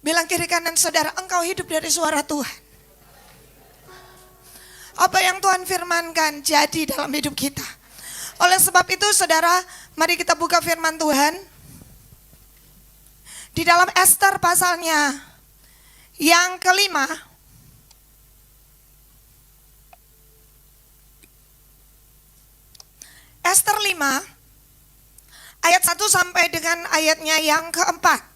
Bilang kiri kanan saudara, engkau hidup dari suara Tuhan. Apa yang Tuhan firmankan jadi dalam hidup kita. Oleh sebab itu saudara, mari kita buka firman Tuhan. Di dalam Ester pasalnya yang kelima. Ester 5 ayat 1 sampai dengan ayatnya yang keempat.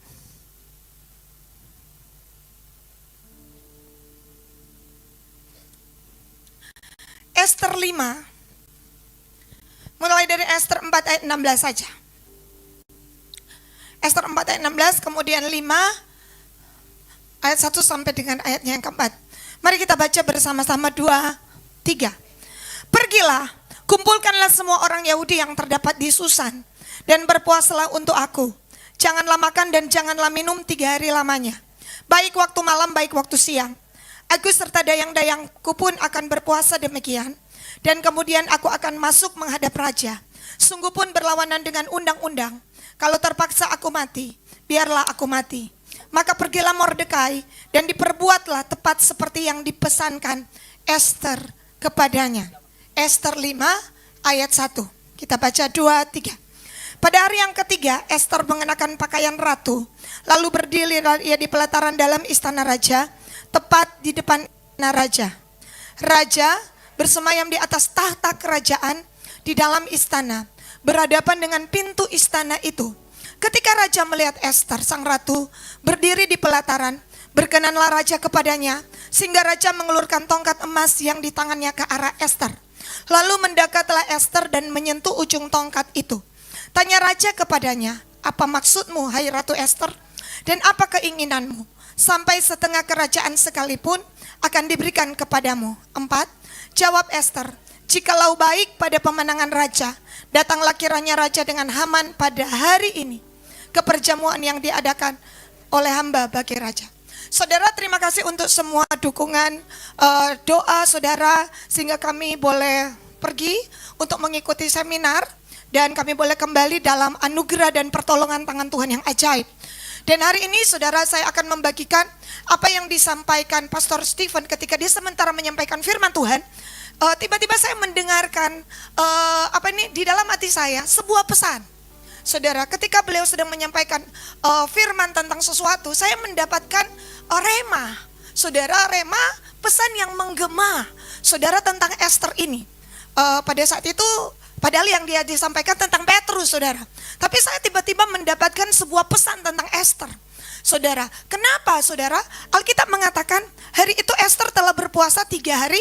Ester 5 mulai dari Ester 4 ayat 16 saja. Ester 4 ayat 16, kemudian 5 ayat 1 sampai dengan ayatnya yang keempat. Mari kita baca bersama-sama 2, 3. Pergilah, kumpulkanlah semua orang Yahudi yang terdapat di Susan, dan berpuasalah untuk aku. Janganlah makan dan janganlah minum 3 hari lamanya, baik waktu malam, baik waktu siang. Aku serta dayang-dayangku pun akan berpuasa demikian. Dan kemudian aku akan masuk menghadap raja. Sungguh pun berlawanan dengan undang-undang. Kalau terpaksa aku mati, biarlah aku mati. Maka pergilah Mordekai dan diperbuatlah tepat seperti yang dipesankan Ester kepadanya. Ester 5 ayat 1. Kita baca 2, 3. Pada hari yang ketiga, Ester mengenakan pakaian ratu. Lalu berdiri ia di pelataran dalam istana raja, tepat di depan raja. Raja bersemayam di atas tahta kerajaan di dalam istana, berhadapan dengan pintu istana itu. Ketika raja melihat Ester, sang ratu, berdiri di pelataran, berkenanlah raja kepadanya, sehingga raja mengelurkan tongkat emas yang di tangannya ke arah Ester. Lalu mendekatlah Ester dan menyentuh ujung tongkat itu. Tanya raja kepadanya, apa maksudmu, hai Ratu Ester? Dan apa keinginanmu? Sampai setengah kerajaan sekalipun akan diberikan kepadamu. 4. Jawab Ester, jikalau baik pada pemenangan raja, datanglah kiranya raja dengan Haman pada hari ini ke perjamuan yang diadakan oleh hamba bagi raja. Saudara, terima kasih untuk semua dukungan doa saudara, sehingga kami boleh pergi untuk mengikuti seminar dan kami boleh kembali dalam anugerah dan pertolongan tangan Tuhan yang ajaib. Dan hari ini saudara, saya akan membagikan apa yang disampaikan Pastor Stephen ketika dia sementara menyampaikan firman Tuhan. Tiba-tiba saya mendengarkan di dalam hati saya sebuah pesan. Saudara, ketika beliau sedang menyampaikan firman tentang sesuatu, saya mendapatkan rema. Saudara, rema pesan yang menggema. Saudara, tentang Ester ini. Pada saat itu, padahal yang dia disampaikan tentang Petrus, saudara. Tapi saya tiba-tiba mendapatkan sebuah pesan tentang Ester. Saudara, kenapa saudara? Alkitab mengatakan hari itu Ester telah berpuasa 3 hari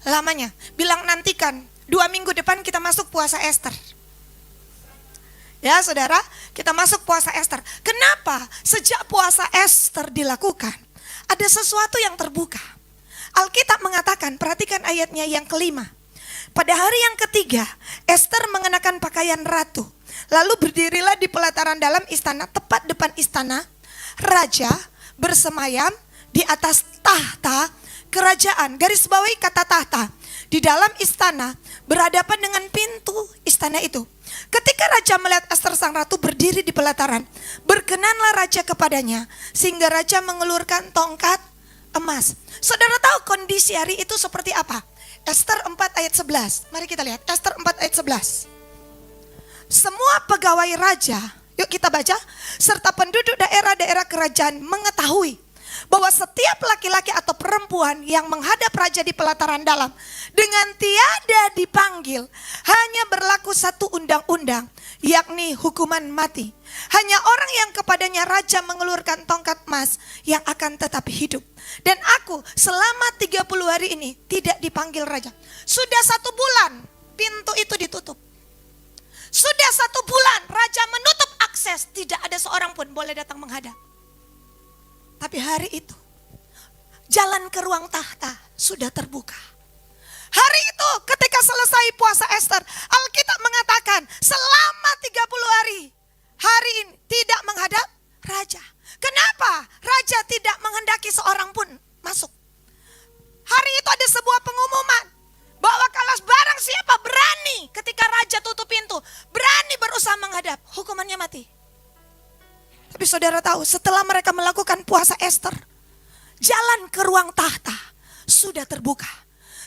lamanya. Bilang nantikan, 2 minggu depan kita masuk puasa Ester. Ya saudara, kita masuk puasa Ester. Kenapa? Sejak puasa Ester dilakukan, ada sesuatu yang terbuka. Alkitab mengatakan, perhatikan ayatnya yang kelima. Pada hari yang ketiga, Ester mengenakan pakaian ratu. Lalu berdirilah di pelataran dalam istana, tepat depan istana. Raja bersemayam di atas tahta kerajaan. Garis bawahi kata tahta. Di dalam istana, berhadapan dengan pintu istana itu. Ketika raja melihat Ester sang ratu berdiri di pelataran, berkenanlah raja kepadanya, sehingga raja mengelurkan tongkat emas. Saudara tahu kondisi hari itu seperti apa? Ester 4 ayat 11. Mari kita lihat Ester 4 ayat 11. Semua pegawai raja, yuk kita baca, serta penduduk daerah-daerah kerajaan mengetahui bahwa setiap laki-laki atau perempuan yang menghadap raja di pelataran dalam dengan tiada dipanggil, hanya berlaku satu undang-undang, yakni hukuman mati. Hanya orang yang kepadanya raja mengelurkan tongkat emas yang akan tetap hidup. Dan aku selama 30 hari ini tidak dipanggil raja. Sudah 1 bulan pintu itu ditutup. Sudah 1 bulan raja menutup akses, tidak ada seorang pun boleh datang menghadap. Tapi hari itu jalan ke ruang tahta sudah terbuka. Hari itu ketika selesai puasa Ester, Alkitab mengatakan selama 30 hari ini tidak menghadap raja. Kenapa? Raja tidak menghendaki seorang pun masuk. Hari itu ada sebuah pengumuman bahwa kalau barang siapa berani ketika raja tutup pintu, berani berusaha menghadap, hukumannya mati. Tapi saudara tahu, setelah mereka melakukan puasa Ester, jalan ke ruang tahta sudah terbuka.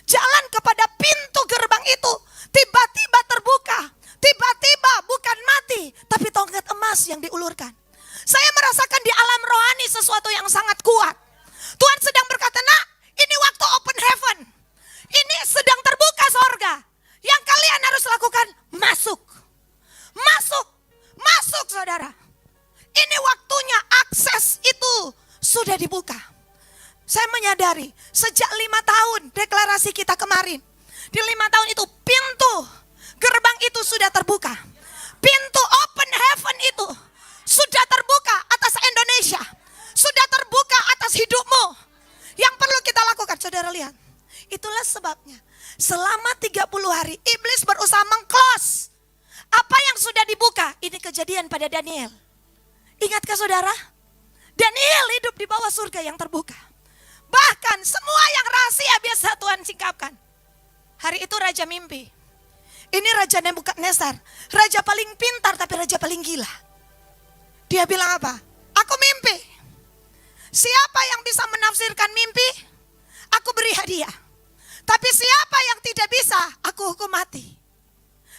Jalan kepada pintu gerbang itu tiba-tiba terbuka. Tiba-tiba bukan mati, tapi tongkat emas yang diulurkan. Saya merasakan di alam rohani sesuatu yang sangat kuat. Tuhan sedang berkata, nak, ini waktu open heaven. Ini sedang terbuka sorga. Yang kalian harus lakukan, masuk. Masuk, masuk saudara. Ini waktunya, akses itu sudah dibuka. Saya menyadari, sejak 5 tahun deklarasi kita kemarin. Di 5 tahun itu pintu gerbang itu sudah terbuka. Pintu open heaven itu sudah terbuka atas Indonesia. Sudah terbuka atas hidupmu. Yang perlu kita lakukan, saudara lihat. Itulah sebabnya selama 30 hari iblis berusaha meng-close apa yang sudah dibuka. Ini kejadian pada Daniel. Ingatkah saudara? Daniel hidup di bawah surga yang terbuka. Bahkan semua yang rahasia biasa Tuhan singkapkan. Hari itu raja mimpi. Ini Raja Nebukadnezar, raja paling pintar tapi raja paling gila. Dia bilang apa? Aku mimpi. Siapa yang bisa menafsirkan mimpi, aku beri hadiah. Tapi siapa yang tidak bisa, aku hukum mati.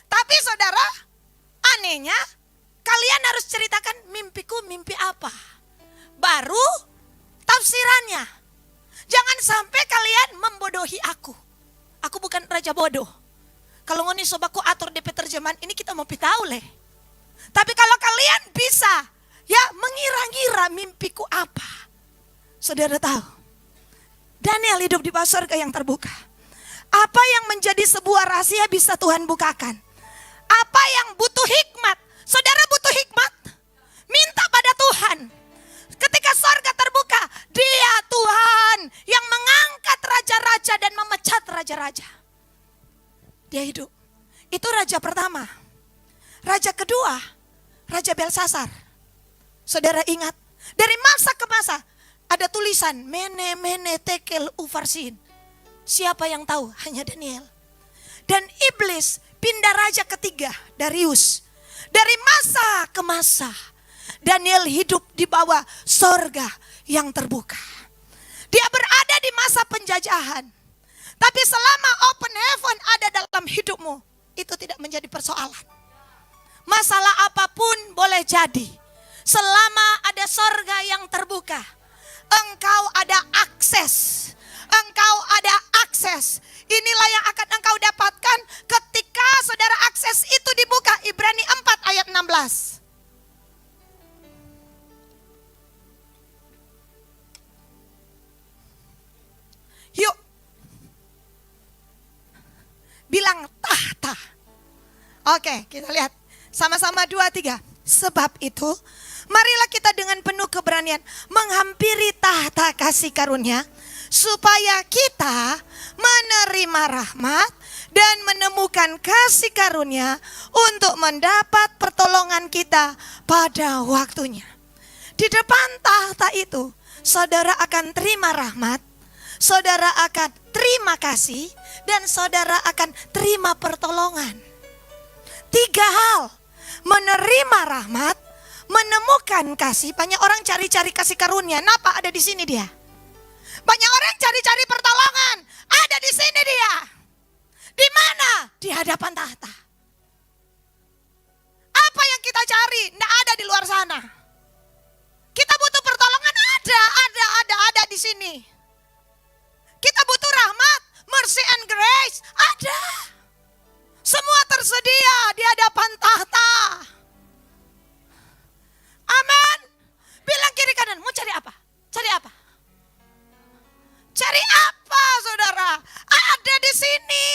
Tapi saudara, anehnya kalian harus ceritakan mimpiku mimpi apa. Baru tafsirannya. Jangan sampai kalian membodohi aku. Aku bukan raja bodoh. Kalau ngoni sobaku atur DP terjemahan ini kita mau tahu leh. Tapi kalau kalian bisa ya mengira-ngira mimpiku apa. Saudara tahu. Daniel hidup di bawah surga yang terbuka. Apa yang menjadi sebuah rahasia bisa Tuhan bukakan. Apa yang butuh hikmat. Saudara butuh hikmat. Minta pada Tuhan. Ketika surga terbuka, Dia Tuhan yang mengangkat raja-raja dan memecat raja-raja. Dia hidup. Itu raja pertama. Raja kedua, Raja Belsasar. Saudara ingat, dari masa ke masa ada tulisan mene mene tekel ufarsin. Siapa yang tahu? Hanya Daniel. Dan iblis pindah raja ketiga, Darius. Dari masa ke masa Daniel hidup di bawah sorga yang terbuka. Dia berada di masa penjajahan. Tapi selama open heaven ada dalam hidupmu, itu tidak menjadi persoalan. Masalah apapun boleh jadi. Selama ada sorga yang terbuka, engkau ada akses. Engkau ada akses. Inilah yang akan engkau dapatkan ketika saudara akses itu dibuka. Ibrani 4 ayat 16. Yuk. Bilang tahta. Oke, kita lihat. Sama-sama 2, 3. Sebab itu, marilah kita dengan penuh keberanian menghampiri tahta kasih karunia, supaya kita menerima rahmat dan menemukan kasih karunia untuk mendapat pertolongan kita pada waktunya. Di depan tahta itu, saudara akan terima rahmat, saudara akan terima kasih, dan saudara akan terima pertolongan. 3 hal, menerima rahmat, menemukan kasih. Banyak orang cari-cari kasih karunia, kenapa ada di sini dia? Banyak orang cari-cari pertolongan, ada di sini dia. Di mana? Di hadapan tahta. Apa yang kita cari? Tidak ada di luar sana. Kita butuh pertolongan, ada di sini. Kita butuh rahmat, mercy and grace, ada. Semua tersedia di hadapan tahta. Amin. Bilang kiri kanan, mau cari apa? Cari apa? Cari apa, saudara? Ada di sini.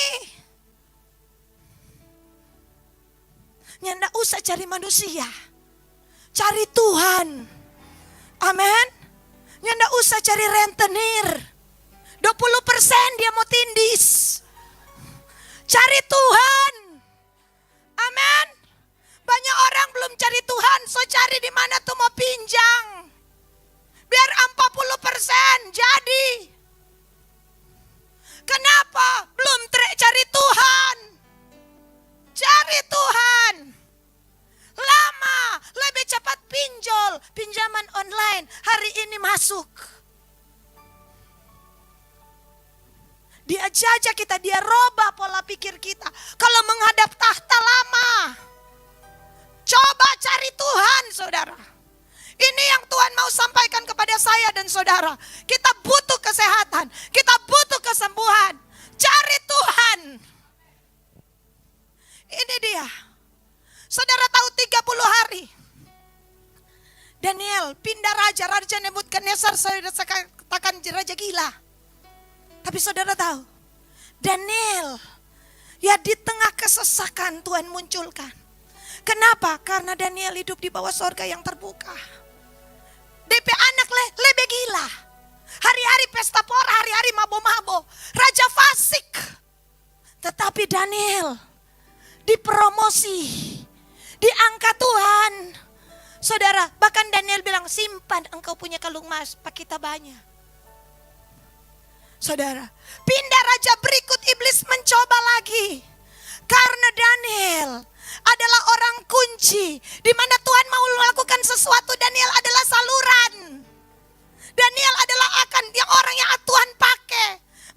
Nggak usah cari manusia. Cari Tuhan. Amin. Nggak usah cari rentenir. 20% dia mau tindis. Cari Tuhan. Amin. Banyak orang belum cari Tuhan, so cari di mana tuh mau pinjang. Biar 40% jadi. Kenapa? Belum cari Tuhan. Cari Tuhan. Lama, lebih cepat pinjol. Pinjam masuk. Dia jajah kita, dia robah pola pikir kita. Kalau menghadap tahta lama, coba cari Tuhan, saudara. Ini yang Tuhan mau sampaikan kepada saya dan saudara. Kita butuh kesehatan, kita butuh kesembuhan. Cari Tuhan. Ini dia. Saudara tahu 30 hari. Daniel pindah raja Nebukadnezar, saudara katakan raja gila. Tapi saudara tahu, Daniel, ya di tengah kesesakan Tuhan munculkan. Kenapa? Karena Daniel hidup di bawah sorga yang terbuka. DP anak lebih gila. Hari-hari pesta pora, hari-hari mabo-mabo. Raja fasik. Tetapi Daniel dipromosi, diangkat Tuhan. Saudara, bahkan Daniel bilang, simpan engkau punya kalung emas, pak kita banyak. Saudara, pindah raja berikut iblis mencoba lagi. Karena Daniel adalah orang kunci, di mana Tuhan mau melakukan sesuatu, Daniel adalah saluran. Daniel adalah yang orang yang Tuhan pakai.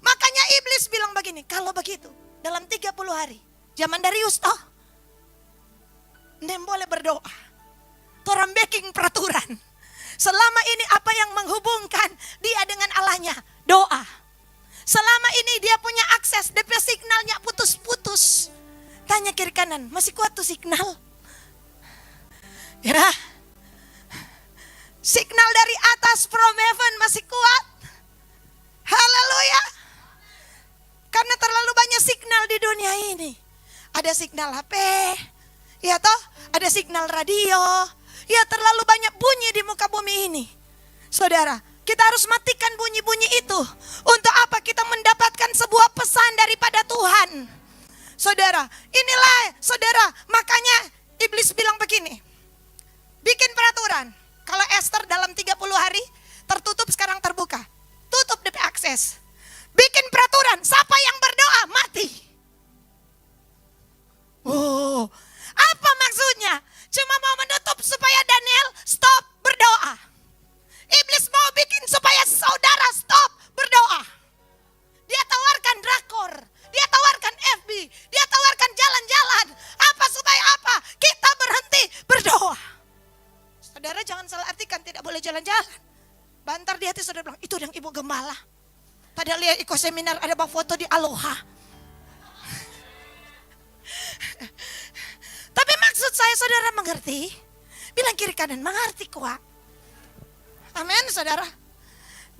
Makanya iblis bilang begini, kalau begitu dalam 30 hari, zaman Darius toh, nem boleh berdoa. Torang baking peraturan. Selama ini apa yang menghubungkan dia dengan Allahnya? Doa. Selama ini dia punya akses, DP signalnya putus-putus. Tanya kiri kanan, masih kuat tuh signal? Ya, signal dari atas from heaven masih kuat. Haleluya. Karena terlalu banyak signal di dunia ini. Ada signal HP, ya toh, ada signal radio. Ya terlalu banyak bunyi di muka bumi ini. Saudara, kita harus matikan bunyi-bunyi itu. Untuk apa? Kita mendapatkan sebuah pesan daripada Tuhan. Saudara, inilah saudara, makanya iblis bilang begini. Bikin peraturan. Kalau Esther dalam 30 hari tertutup, sekarang terbuka. Tutup DP akses. Bikin peraturan, siapa yang berdoa mati. Oh, apa maksudnya? Cuma mau menutup supaya Daniel stop berdoa. Iblis mau bikin supaya saudara stop berdoa. Dia tawarkan drakor, dia tawarkan FB, dia tawarkan jalan-jalan. Apa supaya apa? Kita berhenti berdoa. Saudara jangan salah artikan tidak boleh jalan-jalan. Bantar di hati saudara bilang, itu yang ibu gembala. Padahal dia ikut seminar ada bang foto di Aloha. Tapi maksud saya saudara mengerti. Bilang kiri kanan, mengerti kuat. Amin saudara.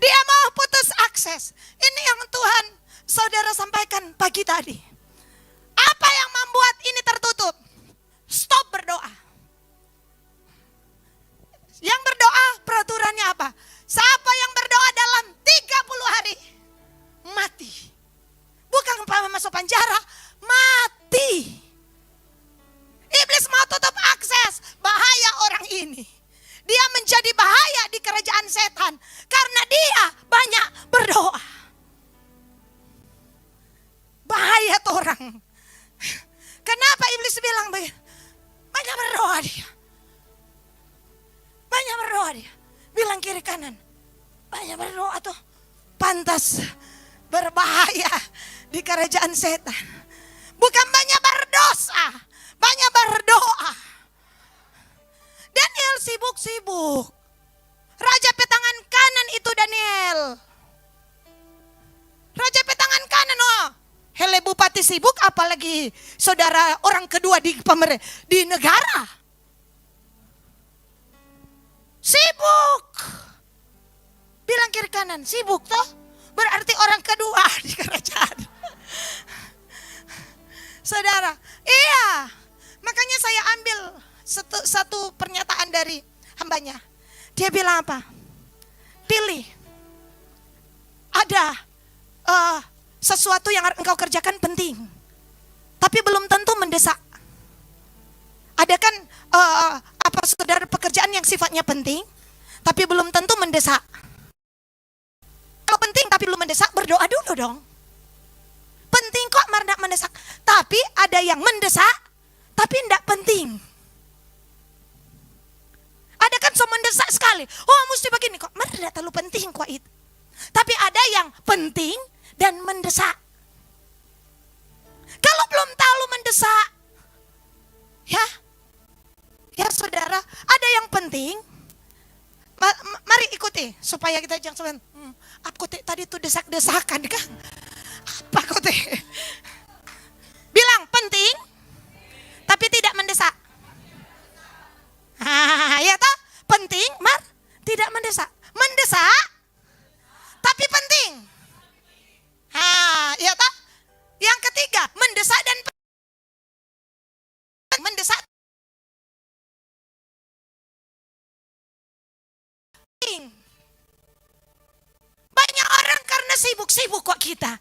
Dia mau putus akses. Ini yang Tuhan saudara sampaikan pagi tadi. Apa yang membuat ini tertutup? Stop berdoa. Yang berdoa peraturannya apa? Siapa yang berdoa dalam 30 hari mati. Bukan masuk penjara, mati. Iblis mau tutup akses. Bahaya orang ini. Dia menjadi bahaya di kerajaan setan karena dia banyak berdoa. Bahaya tuh orang. Kenapa iblis bilang begitu? Banyak berdoa dia. Banyak berdoa dia. Bilang kiri kanan. Banyak berdoa tuh. Pantas berbahaya di kerajaan setan. Bukan banyak berdosa, banyak berdoa. Daniel sibuk-sibuk. Raja petangan kanan itu Daniel. Raja petangan kanan, oh. Hele bupati sibuk, apalagi saudara orang kedua di negara. Sibuk. Bilang kiri kanan, sibuk toh. Berarti orang kedua di kerajaan. Saudara, iya. Makanya saya ambil satu pernyataan dari hambanya. Dia bilang apa? Pilih. Ada sesuatu yang engkau kerjakan penting, tapi belum tentu mendesak. Ada kan saudara pekerjaan yang sifatnya penting, tapi belum tentu mendesak. Kalau penting tapi belum mendesak, berdoa dulu dong. Penting kok tidak mendesak, tapi ada yang mendesak, tapi tidak penting. Ada kan so mendesak sekali. Oh mesti begini kok, tidak terlalu penting kok itu. Tapi ada yang penting dan mendesak. Kalau belum terlalu mendesak, ya saudara, ada yang penting. Mari ikuti supaya kita jangan aku tadi tuh desak-desakan kan? Apa kok bilang penting, tapi tidak mendesak. Ya toh, penting, tidak mendesak. Mendesak, tapi penting. Ya toh. Yang ketiga, mendesak dan mendesak. Banyak orang karena sibuk-sibuk kok kita.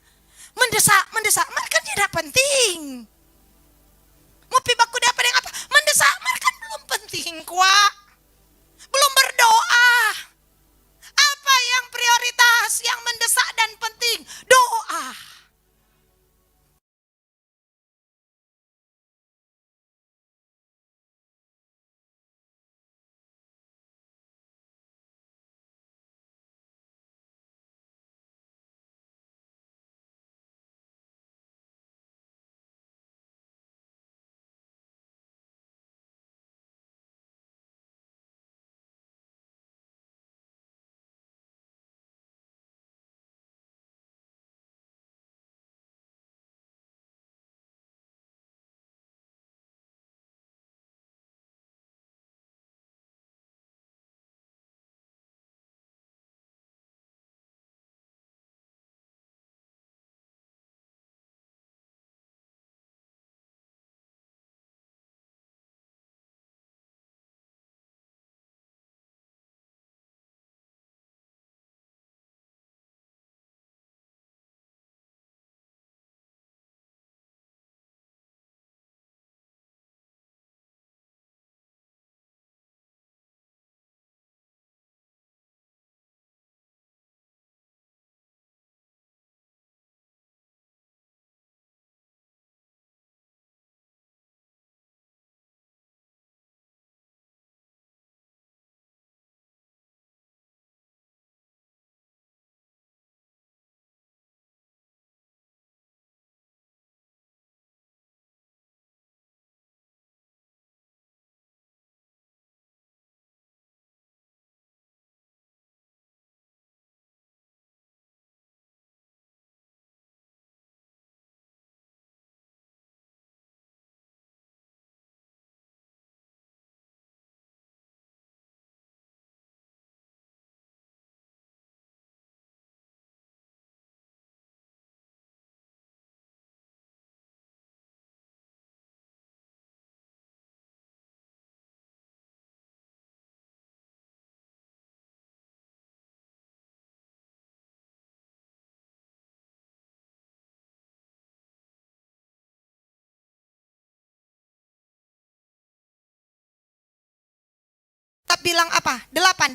Mendesak, mereka tidak penting. Mau pibaku dapat yang apa? Mendesak, mereka belum penting kuat. Belum berdoa. Apa yang prioritas, yang mendesak dan penting? Doa. Bilang apa? 8.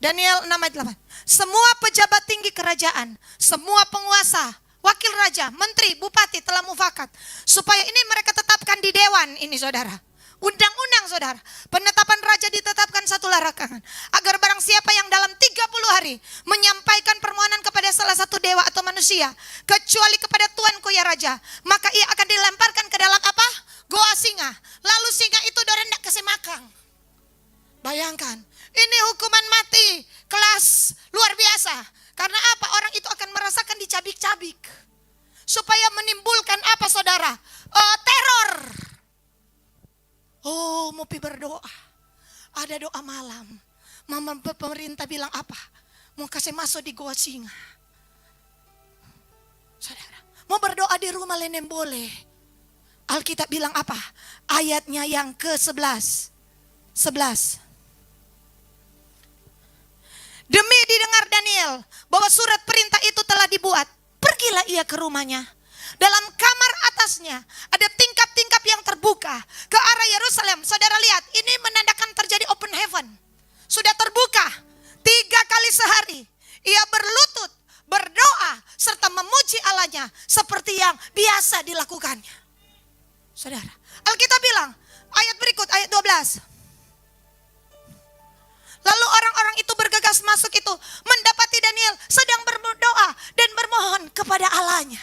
Daniel 6 ayat 8. Semua pejabat tinggi kerajaan, semua penguasa, wakil raja, menteri, bupati telah mufakat. Supaya ini mereka tetapkan di dewan ini saudara. Undang-undang saudara. Penetapan raja ditetapkan satu larangan. Agar barang siapa yang dalam 30 hari menyampaikan permohonan kepada salah satu dewa atau manusia. Kecuali kepada tuanku ya raja. Maka ia akan dilemparkan ke dalam apa? Goa singa. Lalu singa itu dorang tidak kasih makan. Bayangkan. Ini hukuman mati. Kelas luar biasa. Karena apa? Orang itu akan merasakan dicabik-cabik. Supaya menimbulkan apa saudara? Teror. Oh mau pi berdoa. Ada doa malam. Mama pemerintah bilang apa? Mau kasih masuk di goa singa. Saudara. Mau berdoa di rumah lenem boleh. Alkitab bilang apa? Ayatnya yang ke-11. Demi didengar Daniel bahwa surat perintah itu telah dibuat, pergilah ia ke rumahnya. Dalam kamar atasnya ada tingkap-tingkap yang terbuka ke arah Yerusalem. Saudara lihat, ini menandakan terjadi open heaven. Sudah terbuka 3 kali sehari. Ia berlutut, berdoa, serta memuji Allahnya seperti yang biasa dilakukannya. Saudara, Alkitab bilang, ayat berikut, ayat 12. Lalu orang-orang itu bergegas masuk itu, mendapati Daniel sedang berdoa dan bermohon kepada Allahnya.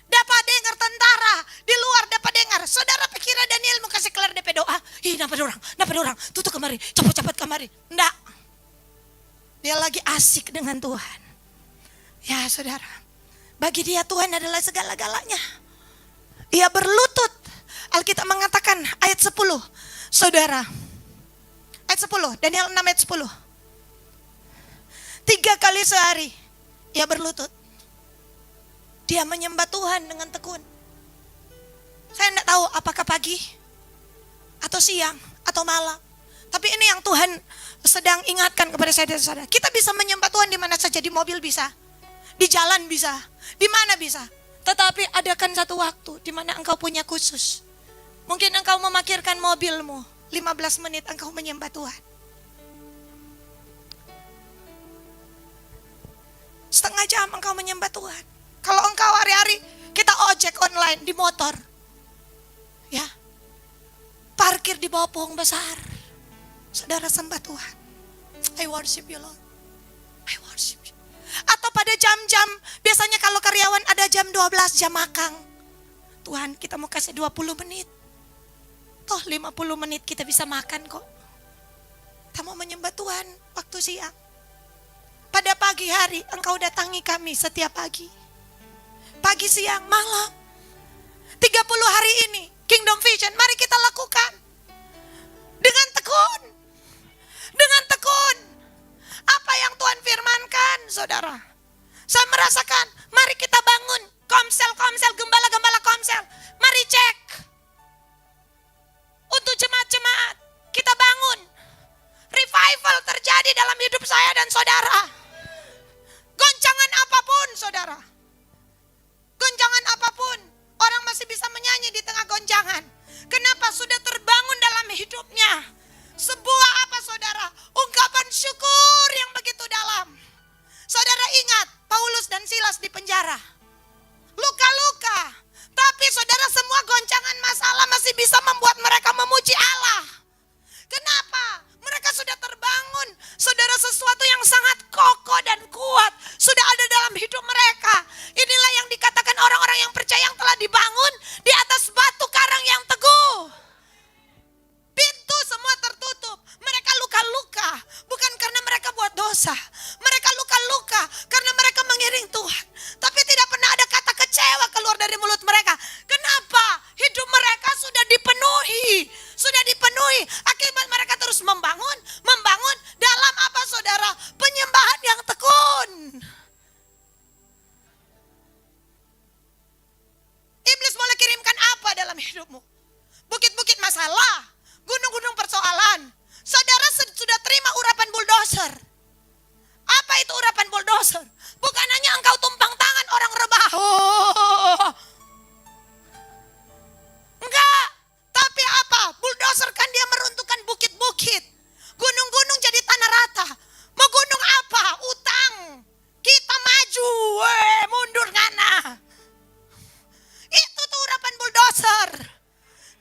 Dapat dengar tentara di luar, dapat dengar. Saudara pikirnya Daniel mau kasih kelar DP doa. Ih, nampak orang, tutup kemari, cepat kemari. Enggak. Dia lagi asik dengan Tuhan. Ya saudara, bagi dia Tuhan adalah segala-galanya. Ia berlutut. Alkitab mengatakan ayat 10. Saudara, ayat 10, Daniel 6 ayat 10. 3 kali sehari ia berlutut. Dia menyembah Tuhan dengan tekun. Saya tidak tahu apakah pagi atau siang atau malam. Tapi ini yang Tuhan sedang ingatkan kepada saya dan saudara. Kita bisa menyembah Tuhan di mana saja, di mobil bisa, di jalan bisa, di mana bisa. Tetapi adakan satu waktu di mana engkau punya khusus. Mungkin engkau memarkirkan mobilmu, 15 menit engkau menyembah Tuhan. Setengah jam engkau menyembah Tuhan. Kalau engkau hari-hari kita ojek online di motor, ya, parkir di bawah pohon besar, saudara sembah Tuhan. I worship you Lord, I worship you. Atau pada jam-jam, biasanya kalau karyawan ada jam 12 jam makan, Tuhan kita mau kasih 20 menit, toh 50 menit kita bisa makan kok. Kita mau menyembah Tuhan waktu siang. Pada pagi hari engkau datangi kami setiap pagi. Pagi, siang, malam. 30 hari ini Kingdom Vision mari kita lakukan dengan tekun. Dengan tekun. Apa yang Tuhan firmankan, saudara? Saya merasakan, mari kita bangun komsel, gembala komsel. Mari cek. Untuk jemaat-jemaat, kita bangun. Revival terjadi dalam hidup saya dan saudara. Goncangan apapun, saudara. Gonjangan apapun, orang masih bisa menyanyi di tengah gonjangan. Kenapa? Sudah terbangun dalam hidupnya sebuah apa, saudara? Ungkapan syukur yang begitu dalam. Saudara ingat, Paulus dan Silas di penjara. Luka-luka. Tapi saudara, semua goncangan masalah masih bisa membuat mereka memuji Allah. Kenapa? Mereka sudah terbangun. Saudara, sesuatu yang sangat kokoh dan kuat sudah ada dalam hidup mereka. Inilah yang dikatakan orang-orang yang percaya yang telah dibangun di atas batu karang yang teguh. Pintu semua tertutup. Mereka luka-luka. Bukan karena mereka buat dosa. Mereka luka-luka karena mereka mengiring Tuhan. Tapi tidak pernah ada kata kecewa keluar dari mulut mereka. Kenapa? Hidup mereka sudah dipenuhi. Sudah dipenuhi. Akibat mereka terus membangun dalam apa, saudara? Penyembahan yang tekun. Iblis boleh kirimkan apa dalam hidupmu? Bukit-bukit masalah, gunung-gunung persoalan. Saudara sudah terima urapan bulldozer. Apa itu urapan bulldozer? Bukan hanya engkau tumpang tangan orang rebah. Enggak. Tapi apa? Bulldozer kan dia meruntuhkan bukit-bukit. Gunung-gunung jadi tanah rata. Mau gunung apa? Utang. Kita maju. Mundur ngana. Itu tuh urapan bulldozer.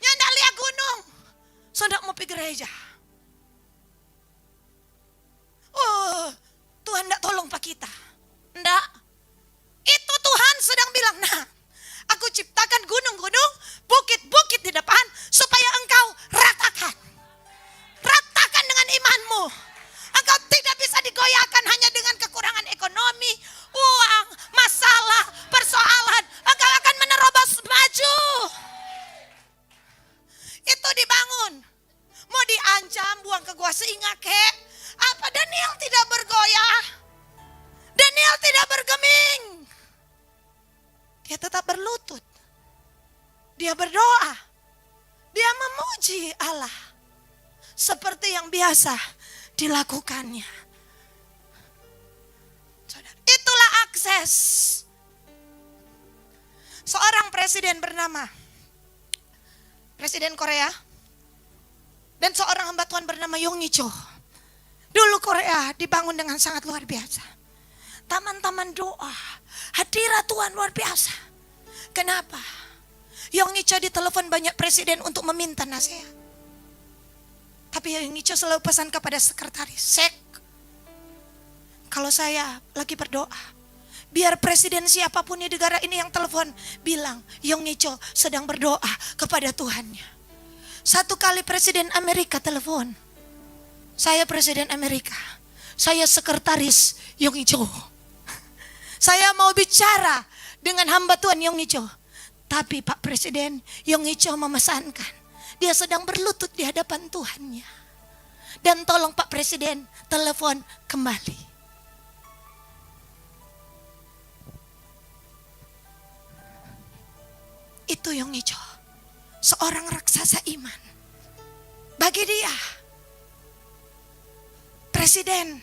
Nyanda lihat gunung. Saudara mau pergi gereja. Tuhan enggak tolong pak kita. Enggak. Itu Tuhan sedang bilang, nah, aku ciptakan gunung-gunung, bukit-bukit di depan supaya engkau ratakan. Ratakan dengan imanmu. Engkau tidak bisa digoyahkan hanya dengan kekurangan ekonomi, uang, masalah, persoalan. Engkau akan menerobos maju. Itu dibangun. Mau diancam buang ke gua singa kek. Apa Daniel tidak bergoyah? Daniel tidak bergeming. Dia tetap berlutut. Dia berdoa. Dia memuji Allah. Seperti yang biasa dilakukannya. Itulah akses. Seorang presiden bernama Presiden Korea. Dan seorang hamba Tuhan bernama Yong Icho. Dulu Korea dibangun dengan sangat luar biasa. Taman-taman doa. Hadirat Tuhan luar biasa. Kenapa? Yong Icho ditelepon banyak presiden untuk meminta nasihat. Tapi Yong Icho selalu pesan kepada sekretaris, Sek, kalau saya lagi berdoa, biar presiden siapapun di negara ini yang telepon, bilang Yong Icho sedang berdoa kepada Tuhannya. Satu kali presiden Amerika telepon, saya presiden Amerika, saya sekretaris Yong Icho. Saya mau bicara dengan hamba Tuhan Yong Icho. Tapi Pak Presiden, Yong Icho memesankan, dia sedang berlutut di hadapan Tuhannya. Dan tolong Pak Presiden, telepon kembali. Itu Yong Icho, seorang raksasa iman. Bagi dia, presiden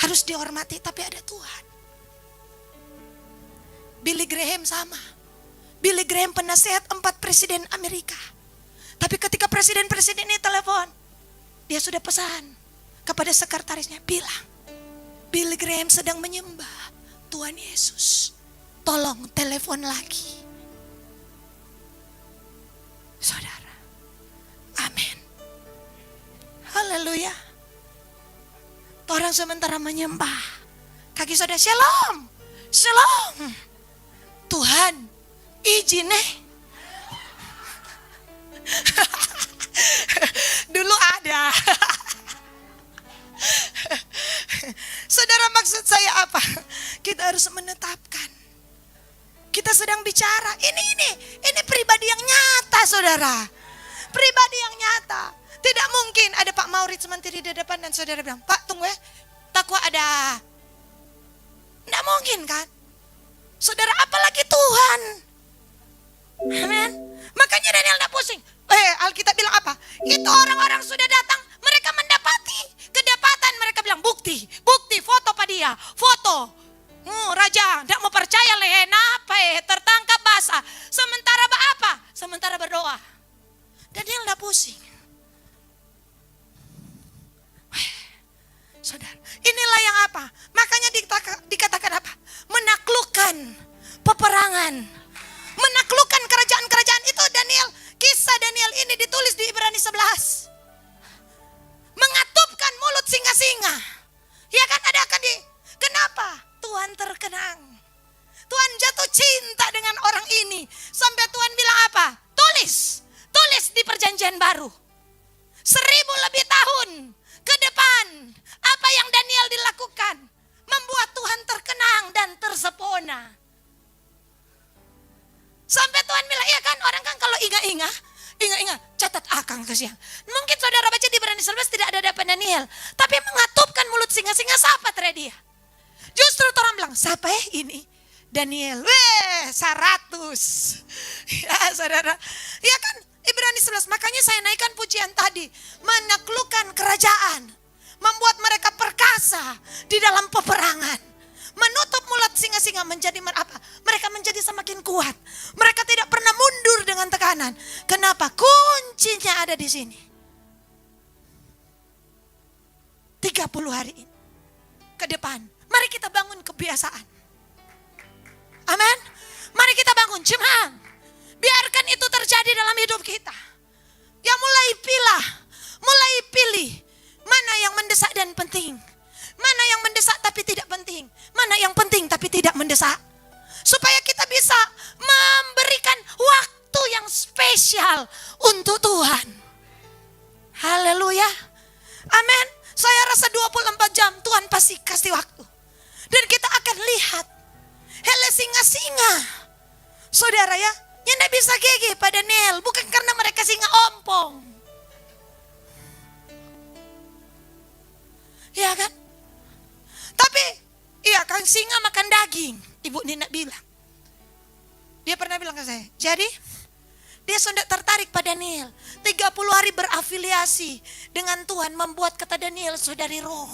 harus dihormati, tapi ada Tuhan. Billy Graham sama. Billy Graham penasehat 4 presiden Amerika. Tapi ketika presiden-presiden ini telepon, dia sudah pesan kepada sekretarisnya, bilang, Billy Graham sedang menyembah Tuhan Yesus. Tolong telepon lagi. Saudara, amin. Haleluya. Orang sementara menyembah, kaki saudara, shalom, shalom. Tuhan, izin dulu ada. Saudara, maksud saya apa? Kita harus menetapkan. Kita sedang bicara, ini pribadi yang nyata, saudara. Pribadi yang nyata. Tidak mungkin ada Pak Maurits menteri di depan dan saudara bilang, Pak tunggu ya, takwa ada. Tidak mungkin kan? Saudara, apalagi Tuhan. Amin. Makanya Daniel tidak pusing. Alkitab bilang apa? Itu orang-orang sudah datang, mereka mendapati kedapatan. Mereka bilang bukti, foto pada dia, foto. Raja tidak mau percaya tertangkap basah. Sementara apa? Sementara berdoa. Daniel tidak pusing. Saudara, inilah yang apa? Makanya dikatakan apa? Menaklukkan peperangan, menaklukkan kerajaan-kerajaan. Itu Daniel, kisah Daniel ini ditulis di Ibrani 11. Mengatupkan mulut singa-singa. Ya kan, ada kan di. Kenapa? Tuhan terkenang. Tuhan jatuh cinta dengan orang ini. Sampai Tuhan bilang apa? Tulis di perjanjian baru. 1000 lebih tahun ke depan, apa yang Daniel dilakukan membuat Tuhan terkenang dan tersepona. Sampai Tuhan bilang, iya kan, orang kan kalau ingat, catat akang kesiang. Mungkin saudara baca di Ibrani 11 tidak ada dapat Daniel, tapi mengatupkan mulut singa-singa, siapa dia? Justru orang bilang, siapa ini? Daniel, 100. Ya saudara, ya kan, Ibrani 11, makanya saya naikkan pujian tadi. Menaklukkan kerajaan, membuat mereka perkasa di dalam peperangan. Menutup mulut singa-singa menjadi apa? Mereka menjadi semakin kuat. Mereka tidak pernah mundur dengan tekanan. Kenapa? Kuncinya ada di sini. 30 hari ini ke depan, mari kita bangun kebiasaan. Amin. Mari kita bangun jemaat. Biarkan itu terjadi dalam hidup kita. Ya mulai pilih mana yang mendesak dan penting. Mana yang mendesak tapi tidak penting. Mana yang penting tapi tidak mendesak. Supaya kita bisa memberikan waktu yang spesial untuk Tuhan. Haleluya. Amin. Saya rasa 24 jam Tuhan pasti kasih waktu. Dan kita akan lihat hele singa-singa. Saudara ya, yang tidak bisa gigi pada Daniel bukan karena mereka singa ompong. Ya kan? Tapi, iya kan, singa makan daging. Ibu Nina bilang. Dia pernah bilang ke saya, jadi dia sudah tertarik pada Daniel. 30 hari berafiliasi dengan Tuhan membuat kata Daniel saudari roh.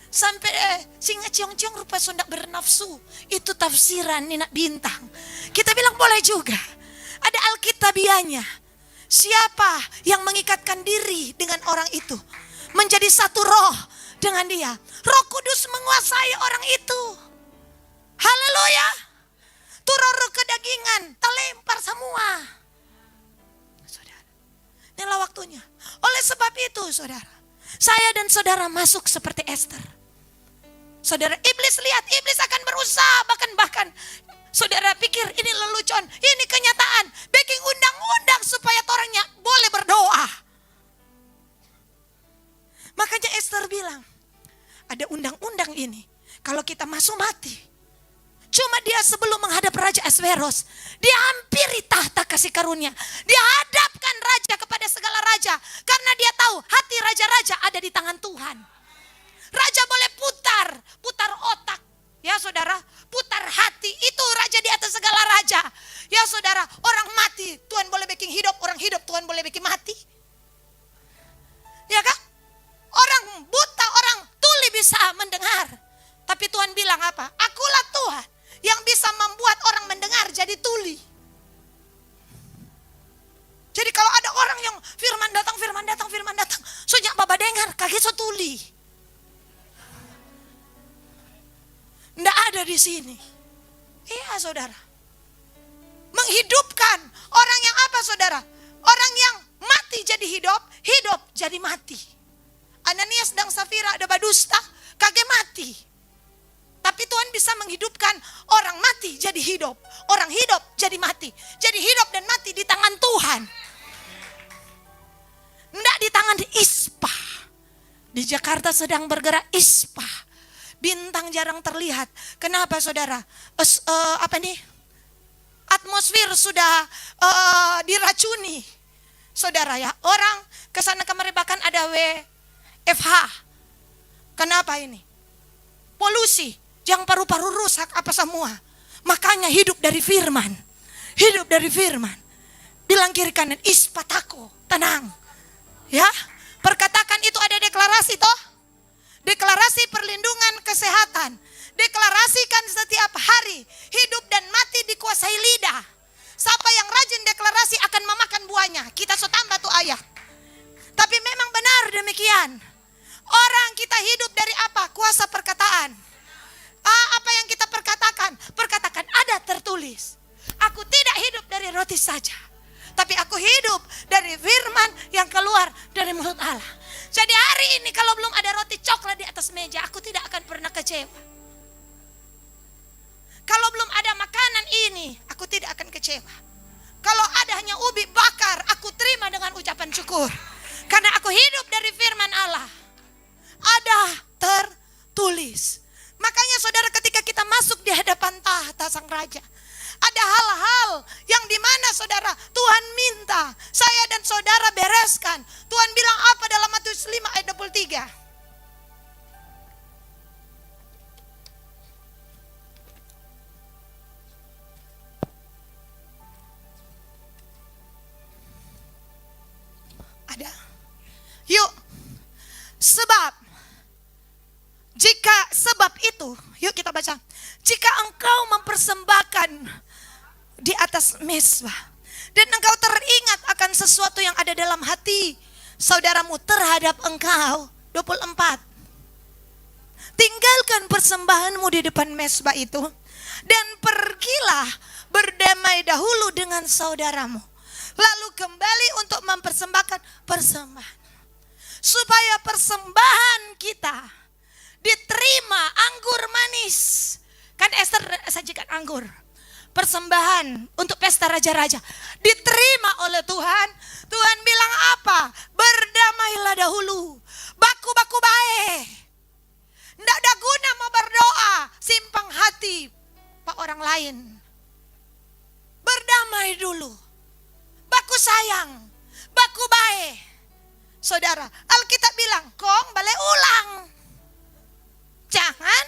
Sampai singa ciong-ciong rupa sudah bernafsu. Itu tafsiran Nina Bintang. Kita bilang boleh juga. Ada Alkitabianya. Siapa yang mengikatkan diri dengan orang itu? Menjadi satu roh dengan dia. Roh Kudus menguasai orang itu. Haleluya. Itu roh kedagingan, talem. itu saudara, saya dan saudara masuk seperti Esther. Saudara, iblis lihat, iblis akan berusaha bahkan saudara pikir ini lelucon, ini kenyataan, bikin undang-undang supaya orangnya boleh berdoa. Makanya Esther bilang, ada undang-undang ini, kalau kita masuk mati. Cuma dia sebelum menghadap Raja Ahasveros, dia hampiri tahta kasih karunia. Dia hadapkan raja kepada segala raja, karena dia tahu hati raja-raja ada di tangan Tuhan. Raja boleh putar otak, ya saudara, putar hati, itu raja di atas segala raja. Ya saudara, orang mati Tuhan boleh bikin hidup, orang hidup Tuhan boleh bikin mati. Ya kan? Orang buta, orang tuli bisa mendengar. Tapi Tuhan bilang apa? Akulah Tuhan yang bisa membuat orang mendengar jadi tuli. Jadi kalau ada orang yang firman datang, sejak Baba dengar, kaki so tuli. Nggak ada di sini. Iya saudara. Menghidupkan orang yang apa saudara? Orang yang mati jadi hidup, hidup jadi mati. Ananias dan Safira ada badusta, kagak mati. Tapi Tuhan bisa menghidupkan orang mati jadi hidup, orang hidup jadi mati. Jadi hidup dan mati di tangan Tuhan. Enggak di tangan ispa. Di Jakarta sedang bergerak ispa. Bintang jarang terlihat. Kenapa saudara? Atmosfer sudah diracuni. Saudara ya, orang kesana kemari bahkan ada WFH. Kenapa ini? Polusi, yang paru-paru rusak apa semua. Makanya hidup dari firman. Hidup dari firman. Bilang kiri kanan, ispatako, tenang. Ya, perkatakan itu ada deklarasi toh. Deklarasi perlindungan kesehatan. Deklarasikan setiap hari, hidup dan mati dikuasai lidah. Siapa yang rajin deklarasi akan memakan buahnya. Kita so tambah tuh ayat. Tapi memang benar demikian. Orang kita hidup dari apa? Kuasa perkataan. Apa yang kita perkatakan? Perkatakan ada tertulis. Aku tidak hidup dari roti saja, tapi aku hidup dari firman yang keluar dari mulut Allah. Jadi hari ini kalau belum ada roti coklat di atas meja, aku tidak akan pernah kecewa. Kalau belum ada makanan ini, aku tidak akan kecewa. Kalau ada hanya ubi bakar, aku terima dengan ucapan syukur. Karena aku hidup dari firman Allah. Ada tertulis. Makanya saudara, ketika kita masuk di hadapan tahta sang raja, ada hal-hal yang dimana saudara Tuhan minta saya dan saudara bereskan. Tuhan bilang apa dalam Matius 5 ayat 23? Ada. Yuk. Sebab itu, yuk kita baca. Jika engkau mempersembahkan di atas mezbah dan engkau teringat akan sesuatu yang ada dalam hati saudaramu terhadap engkau, 24. Tinggalkan persembahanmu di depan mezbah itu dan pergilah berdamai dahulu dengan saudaramu. Lalu kembali untuk mempersembahkan persembahan. Supaya persembahan kita diterima anggur manis. Kan Esther sajikan anggur. Persembahan untuk pesta raja-raja diterima oleh Tuhan. Tuhan bilang apa? Berdamailah dahulu. Baku-baku baik. Nggak ada guna mau berdoa simpang hati pak orang lain. Berdamai dulu. Baku sayang. Baku baik. Saudara, Alkitab bilang, kong balik ulang. Jangan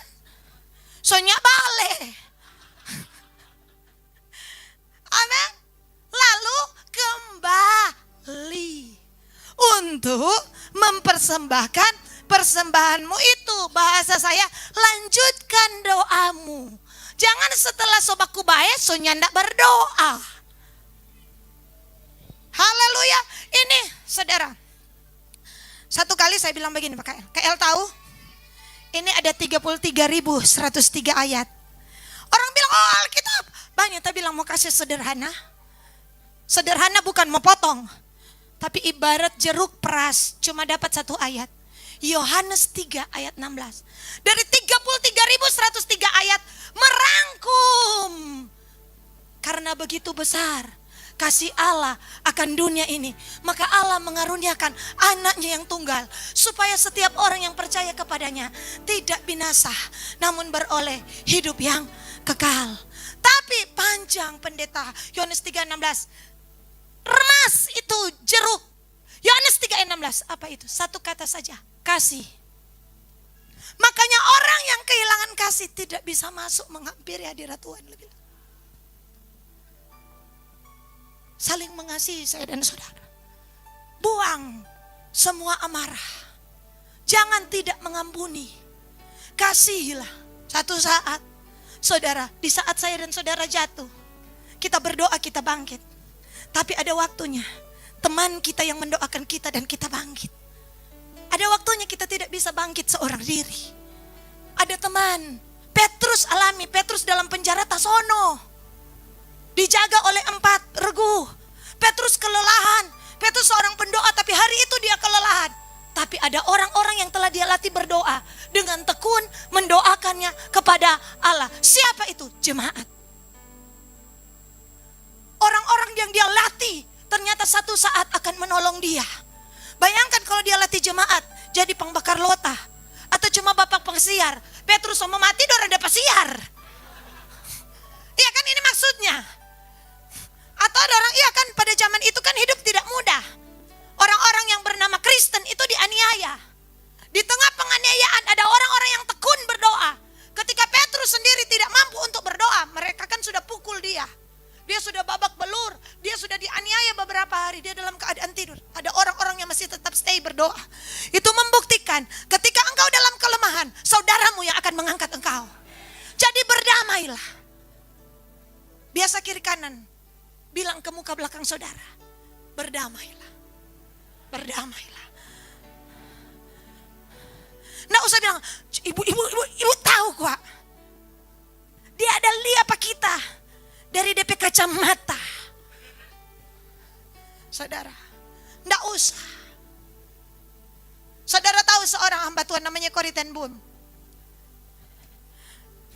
sonya balik. Amin. Lalu kembali untuk mempersembahkan persembahanmu itu. Bahasa saya, lanjutkan doamu. Jangan setelah sobaku baik sonya ndak berdoa. Haleluya. Ini saudara, satu kali saya bilang begini Pak KL. KL tahu? Ini ada 33.103 ayat. Orang bilang, oh Alkitab banyak. Tapi bilang mau kasih sederhana. Sederhana bukan mau potong, Tapi ibarat jeruk peras, cuma dapat 1 ayat. Yohanes 3 ayat 16. Dari 33.103 ayat merangkum. Karena begitu besar kasih Allah akan dunia ini, maka Allah mengaruniakan anaknya yang tunggal, supaya setiap orang yang percaya kepadanya tidak binasa, namun beroleh hidup yang kekal. Tapi panjang pendeta, Yohanes 3:16. Remas itu jeruk. Yohanes 3:16, apa itu? 1 kata saja, kasih. Makanya orang yang kehilangan kasih tidak bisa masuk menghampiri hadirat Tuhan. Saling mengasihi saya dan saudara. Buang semua amarah. Jangan tidak mengampuni. Kasihilah. Satu saat, saudara, di saat saya dan saudara jatuh, kita berdoa, kita bangkit. Tapi ada waktunya teman kita yang mendoakan kita dan kita bangkit. Ada waktunya kita tidak bisa bangkit seorang diri. Ada teman, Petrus alami, Petrus dalam penjara Tasono. Dijaga oleh 4 regu. Petrus kelelahan. Petrus seorang pendoa tapi hari itu dia kelelahan. Tapi ada orang-orang yang telah dia latih berdoa. Dengan tekun mendoakannya kepada Allah. Siapa itu? Jemaat. Orang-orang yang dia latih ternyata satu saat akan menolong dia. Bayangkan kalau dia latih jemaat jadi pengbakar lotah. Atau cuma bapak pengsiar. Petrus mau mati dorang ada pasiar. Iya kan ini maksudnya. Atau ada orang, iya kan pada zaman itu kan hidup tidak mudah. Orang-orang yang bernama Kristen itu dianiaya. Di tengah penganiayaan ada orang-orang yang tekun berdoa. Ketika Petrus sendiri tidak mampu untuk berdoa, mereka kan sudah pukul dia. Dia sudah babak belur, dia sudah dianiaya beberapa hari, dia dalam keadaan tidur. Ada orang-orang yang masih tetap stay berdoa. Itu membuktikan ketika engkau dalam kelemahan, saudaramu yang akan mengangkat engkau. Jadi berdamailah. Biasa kiri kanan. Bilang ke muka belakang saudara, berdamailah. Berdamailah. Nggak usah bilang, ibu tahu kok. Dia ada lihat apa kita dari DP kacamata. Saudara, nggak usah. Saudara tahu seorang hamba Tuhan namanya Corrie ten Boom.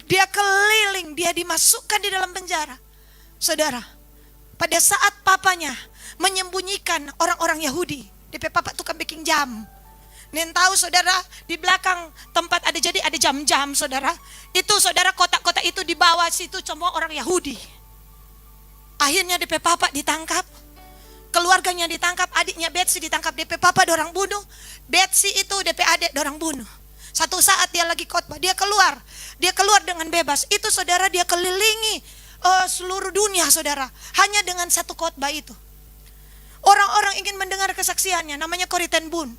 Dia keliling, dia dimasukkan di dalam penjara. Saudara, pada saat papanya menyembunyikan orang-orang Yahudi, DP papa tukang bikin jam. Nen tahu saudara, di belakang tempat ada jam-jam saudara. Itu saudara kotak-kotak itu di bawah situ semua orang Yahudi. Akhirnya DP papa ditangkap. Keluarganya ditangkap, adiknya Betsy ditangkap, DP papa dorang bunuh. Betsy itu DP adik dorang bunuh. Satu saat dia lagi khotbah, dia keluar dengan bebas. Itu saudara dia kelilingi seluruh dunia saudara, hanya dengan satu khotbah itu. Orang-orang ingin mendengar kesaksiannya, namanya Corrie ten Boom.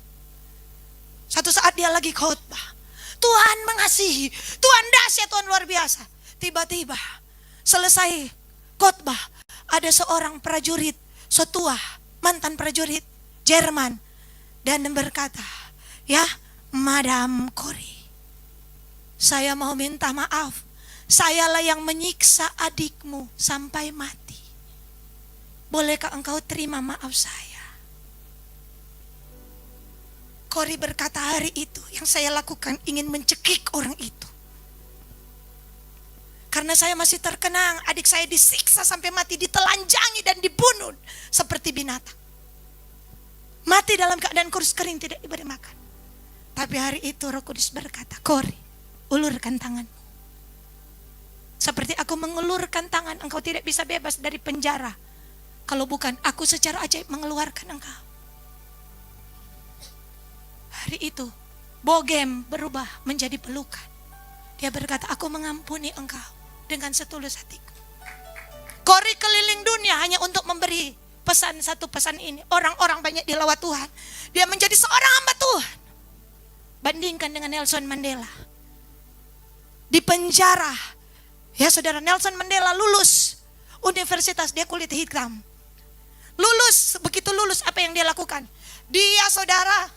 Satu saat dia lagi khotbah, Tuhan mengasihi, Tuhan dahsyat, Tuhan luar biasa. Tiba-tiba selesai khotbah, ada seorang prajurit setua, mantan prajurit Jerman, dan berkata, ya Madam Corrie, saya mau minta maaf. Sayalah yang menyiksa adikmu sampai mati. Bolehkah engkau terima maaf saya? Corrie berkata, hari itu yang saya lakukan ingin mencekik orang itu. Karena saya masih terkenang, adik saya disiksa sampai mati, ditelanjangi dan dibunuh seperti binatang. Mati dalam keadaan kurus kering, tidak diberi makan. Tapi hari itu Roh Kudus berkata, Corrie, ulurkan tanganmu. Seperti aku mengulurkan tangan, engkau tidak bisa bebas dari penjara. Kalau bukan aku secara ajaib mengeluarkan engkau. Hari itu bogem berubah menjadi pelukan. Dia berkata, aku mengampuni engkau dengan setulus hatiku. Corrie keliling dunia hanya untuk memberi satu pesan ini. Orang-orang banyak dilawat Tuhan. Dia menjadi seorang hamba Tuhan. Bandingkan dengan Nelson Mandela. Di penjara. Ya saudara, Nelson Mandela lulus universitas, dia kulit hitam. Begitu lulus apa yang dia lakukan? Dia saudara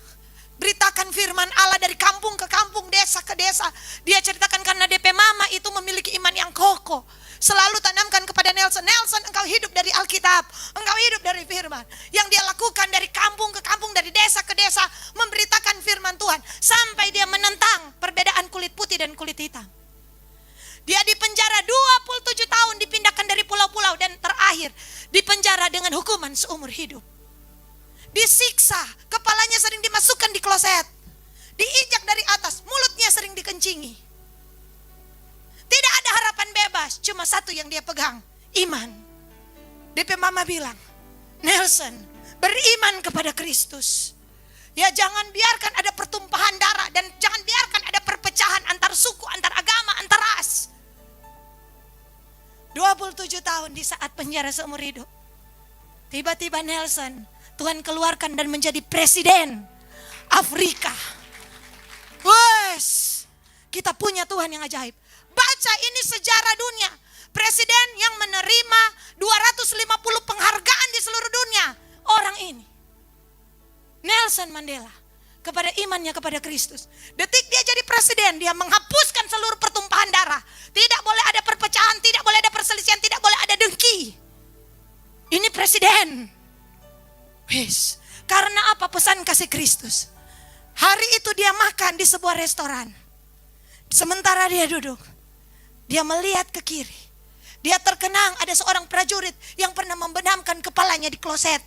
beritakan firman Allah dari kampung ke kampung, desa ke desa. Dia ceritakan karena DP mama itu memiliki iman yang kokoh. Selalu tanamkan kepada kepada Nelson, Nelson, engkau hidup dari Alkitab, engkau hidup dari firman. Yang dia lakukan dari kampung ke kampung, dari desa ke desa, memberitakan firman Tuhan, sampai dia menentang perbedaan kulit putih dan kulit hitam. Dia dipenjara 27 tahun, dipindahkan dari pulau-pulau, dan terakhir dipenjara dengan hukuman seumur hidup. Disiksa, kepalanya sering dimasukkan di kloset, diinjak dari atas, mulutnya sering dikencingi. Tidak ada harapan bebas, cuma satu yang dia pegang, iman. DP Mama bilang, Nelson, beriman kepada Kristus. Ya, jangan biarkan ada pertumpahan darah, dan jangan biarkan ada perpecahan antar suku, antar agama, antar ras. 27 tahun di saat penjara seumur hidup. Tiba-tiba Nelson, Tuhan keluarkan dan menjadi presiden Afrika. Wes, kita punya Tuhan yang ajaib. Baca ini sejarah dunia. Presiden yang menerima 250 penghargaan di seluruh dunia. Orang ini, Nelson Mandela, kepada imannya kepada Kristus. Detik dia jadi presiden, dia menghapuskan seluruh pertumpahan darah. Tidak boleh ada perpecahan, tidak boleh ada perselisihan, tidak boleh ada dengki. Ini presiden. Wes, karena apa? Pesan kasih Kristus. Hari itu dia makan di sebuah restoran. Sementara dia duduk, dia melihat ke kiri. Dia terkenang ada seorang prajurit yang pernah membenamkan kepalanya di kloset.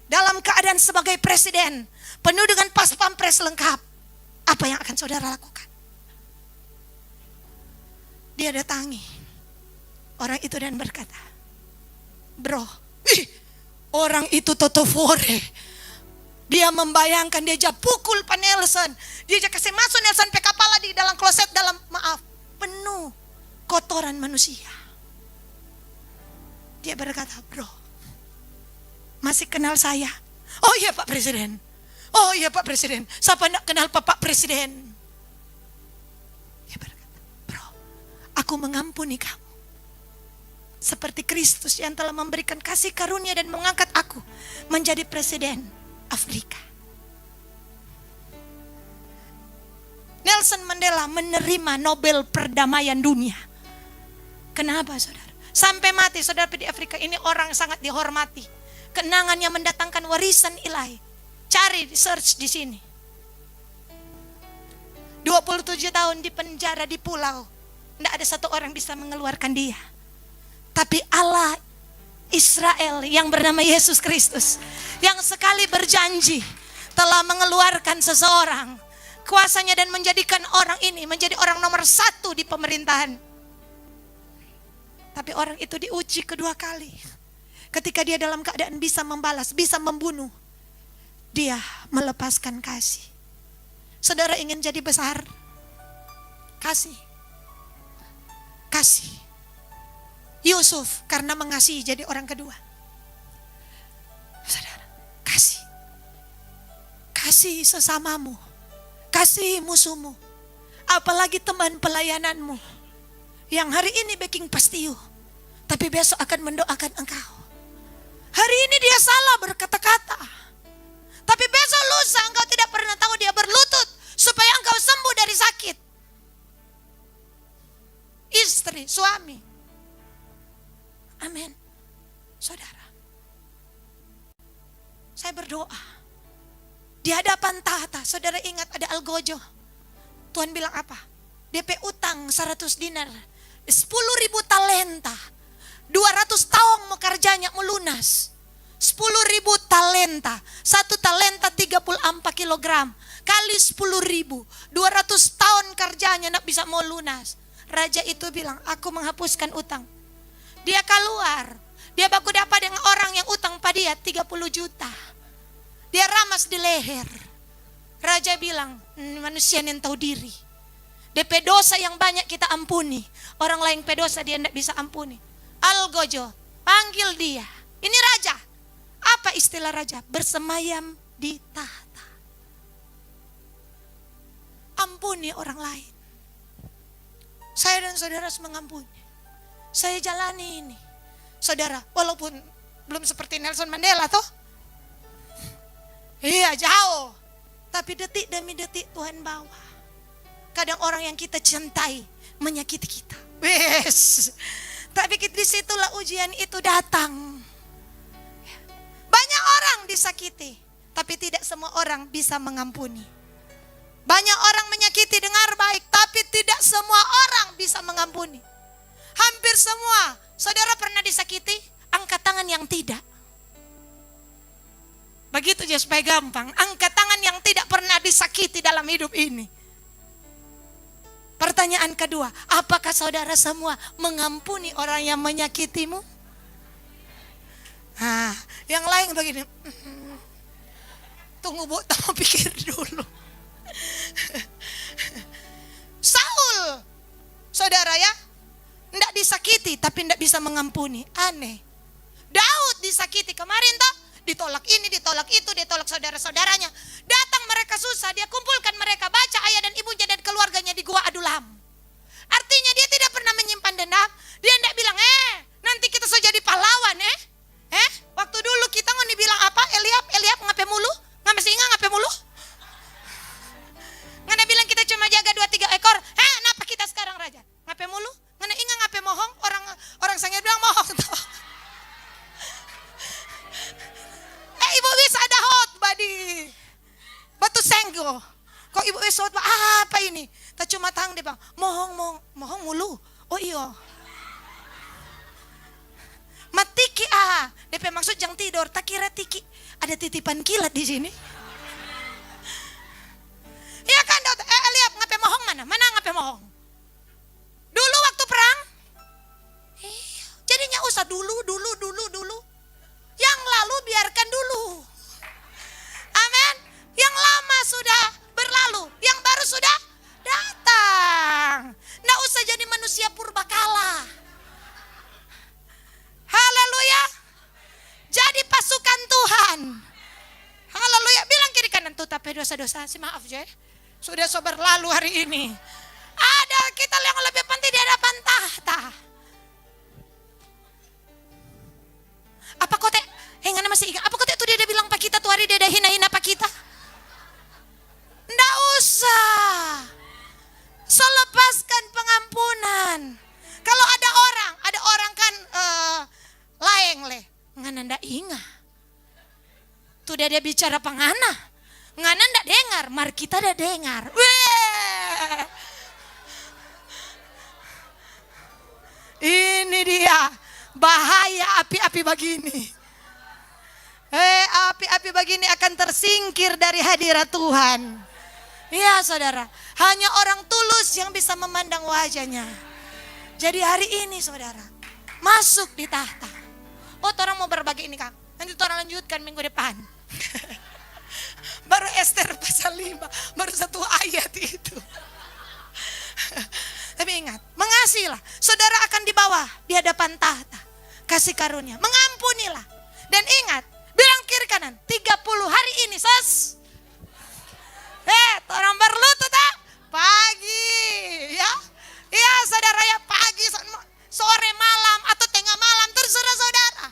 Dalam keadaan sebagai presiden, penuh dengan pas pampres lengkap. Apa yang akan saudara lakukan? Dia datangi orang itu dan berkata, bro, orang itu totofore. Dia membayangkan, dia pukul Pak Nelson. Dia kasih masuk Nelson pe kepala di dalam kloset, dalam penuh kotoran manusia. Dia berkata, bro, masih kenal saya? Oh iya Pak Presiden. Oh iya Pak Presiden. Siapa nak kenal Pak Presiden? Dia berkata, bro, aku mengampuni kamu. Seperti Kristus yang telah memberikan kasih karunia dan mengangkat aku menjadi presiden Afrika. Nelson Mandela menerima Nobel Perdamaian Dunia. Kenapa saudara? Sampai mati saudara di Afrika ini orang sangat dihormati. Kenangannya mendatangkan warisan ilahi. Cari, search di sini. 27 tahun di penjara di pulau. Tidak ada satu orang bisa mengeluarkan dia. Tapi Allah Israel yang bernama Yesus Kristus, yang sekali berjanji telah mengeluarkan seseorang, kuasanya dan menjadikan orang ini menjadi orang nomor 1 di pemerintahan. Tapi orang itu diuji kedua kali. Ketika dia dalam keadaan bisa membalas, bisa membunuh, dia melepaskan kasih. Saudara ingin jadi besar? Kasih. Kasih. Yusuf karena mengasihi jadi orang kedua. Saudara, kasih. Kasih sesamamu. Kasih musuhmu. Apalagi teman pelayananmu. Yang hari ini baking pastiu, tapi besok akan mendoakan engkau. Hari ini dia salah berkata-kata, tapi besok lusa engkau tidak pernah tahu dia berlutut supaya engkau sembuh dari sakit. Istri, suami. Amin. Saudara, saya berdoa di hadapan tahta. Saudara ingat ada Algojo. Tuhan bilang apa? DP utang 100 dinar, 10.000 talenta, 200 tahun mau kerjanya melunas. 10.000 talenta, 1 talenta 34 kilogram, kali 10.000, 200 tahun kerjanya nak bisa mau lunas. Raja itu bilang, aku menghapuskan utang. Dia keluar, dia baku dapat dengan orang yang utang pada dia 30 juta. Dia ramas di leher. Raja bilang, manusia yang tahu diri. DP dosa yang banyak kita ampuni, orang lain pedosa dia tidak bisa ampuni. Algojo, panggil dia. Ini raja. Apa istilah raja? Bersemayam di tahta. Ampuni orang lain. Saya dan saudara harus mengampuni. Saya jalani ini. Saudara, walaupun belum seperti Nelson Mandela toh. Iya, jauh. Tapi detik demi detik Tuhan bawa. Kadang orang yang kita cintai menyakiti kita. Wes. Tapi disitulah ujian itu datang. Banyak orang disakiti, tapi tidak semua orang bisa mengampuni. Banyak orang menyakiti dengar baik, tapi tidak semua orang bisa mengampuni. Hampir semua. Saudara pernah disakiti? Angkat tangan yang tidak. Begitu aja supaya gampang. Angkat tangan yang tidak pernah disakiti dalam hidup ini. Pertanyaan kedua, apakah saudara semua mengampuni orang yang menyakitimu? Nah, yang lain begini. Tunggu Bu, tak pikir dulu. Saul, saudara ya, tidak disakiti tapi tidak bisa mengampuni. Aneh. Daud disakiti kemarin toh, ditolak ini, ditolak itu, ditolak saudara-saudaranya. Datang mereka susah, dia kumpulkan mereka, baca ayah dan ibunya dan keluarganya di gua Adulam. Artinya dia tidak pernah menyimpan dendam. Dia tidak bilang, nanti kita sudah jadi pahlawan waktu dulu kita mau dibilang apa? Eliab ngapain mulu? Nggak mesti ingat ngapain mulu? Nggak bilang kita cuma jaga 2-3 ekor. Kenapa kita sekarang raja? Ngapain mulu? Nggak ingat ngapain mohong? Orang sangat bilang mohong tuh. Ibu bisa ada khotbah di Batu Senggo. Kok ibu bisa khotbah? Apa ini? Tak cuma tang dia bang, mohong mulu. Oh iya. Matiki DP maksud jangan tidur. Tak kira tiki ada titipan kilat di sini. Iya kan Daud? Lihat ngapain mohong mana? Mana ngapain mohong? Dulu waktu perang. Jadinya usah dulu. Yang lalu biarkan dulu. Amin. Yang lama sudah berlalu, yang baru sudah datang. Nggak usah jadi manusia purbakala. Haleluya. Jadi pasukan Tuhan. Haleluya. Bilang kiri kanan tuh tapi dosa-dosa sih maaf aja. Sudah berlalu hari ini. Ada kita yang lebih penting di hadapan tahta. Apa kau ngana masih ingat? Apa kau tuh dia bilang pak kita tuh hari dia hina-hina pak kita? Nggak usah. Selepaskan pengampunan. Kalau ada orang kan laeng leh. Ngana ndak ingat. Tuh dia bicara pangana. Ngana ndak dengar, mar kita ndak dengar. Weh. Ini dia bahaya api-api begini. Api-api begini akan tersingkir dari hadirat Tuhan. Iya saudara, hanya orang tulus yang bisa memandang wajahnya. Jadi hari ini saudara, masuk di tahta. Orang mau berbagi ini Kang. Nanti orang lanjutkan minggu depan. Baru Ester pasal 5, baru 1 ayat itu. Tapi ingat, mengasihilah. Saudara akan dibawa di hadapan tahta. Kasih karunia, mengampunilah. Dan ingat, bilang kiri kanan, 30 hari ini ses. Orang berlutut pagi ya. Ya saudara ya, pagi, sore, malam atau tengah malam terserah saudara.